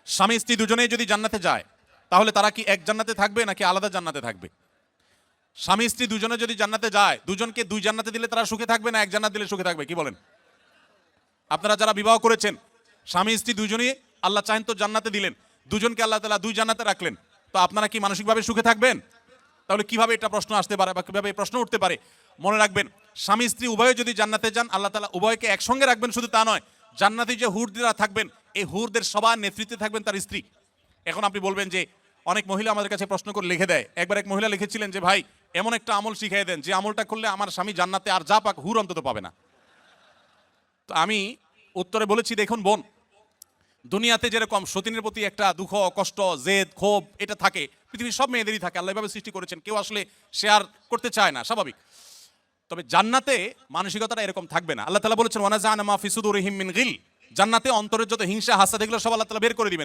স্বামী স্ত্রী দুজনেই যদি জান্নাতে যায় তাহলে তারা কি এক জান্নাতে থাকবে নাকি আলাদা জান্নাতে থাকবে? স্বামী স্ত্রী দুজনে যদি জান্নাতে যায়, দুজনকে দুই জান্নাতে দিলে তারা সুখে থাকবে না এক জান্নাত দিলে সুখে থাকবে? কি বলেন? আপনারা যারা বিবাহ করেছেন, স্বামী স্ত্রী দুজনেই আল্লাহ চাহেন তো জান্নাতে দিলেন, দুজনকে আল্লাহ তাআলা দুই জান্নাতে রাখলেন, তো আপনারা কি মানসিকভাবে সুখে থাকবেন? তাহলে কিভাবে এটা প্রশ্ন আসতে পারে বা কিভাবে এই প্রশ্ন উঠতে পারে? মনে রাখবেন, স্বামী স্ত্রী উভয়ে যদি জান্নাতে যান, আল্লাহ তাআলা উভয়কে একসঙ্গে রাখবেন। শুধু তা নয়, জান্নাতি যে হুররা থাকবেন, এই হুরদের সবার নেতৃত্বে থাকবেন তার স্ত্রী। এখন আপনি বলবেন যে অনেক মহিলা আমাদের কাছে প্রশ্ন করে লিখে দেয়। একবার এক মহিলা লিখেছিলেন যে ভাই, এমন একটা আমল শিখিয়ে দেন যে আমলটা করলে আমার স্বামী জান্নাতে আর যা পাক হুর অন্তত পাবে না। তো আমি উত্তরে বলেছি, দেখুন বোন, দুনিয়াতে যেরকম সতীনের প্রতি একটা দুঃখ, কষ্ট, জেদ, ক্ষোভ এটা থাকে, পৃথিবীর সব মেয়েদেরই থাকে। আল্লাহ এভাবে সৃষ্টি করেছেন, কেউ আসলে শেয়ার করতে চায় না, স্বাভাবিক। তবে জান্নাতে মানসিকতাটা এরকম থাকবে না। আল্লাহ তাআলা বলেছেন ওয়ানাজা'না মা ফি সুদুরিহিম মিন গিল, জান্নাতে অন্তরের যত হিংসা হাসাদ এগুলো সব আল্লাহ তাআলা বের করে দিবেন।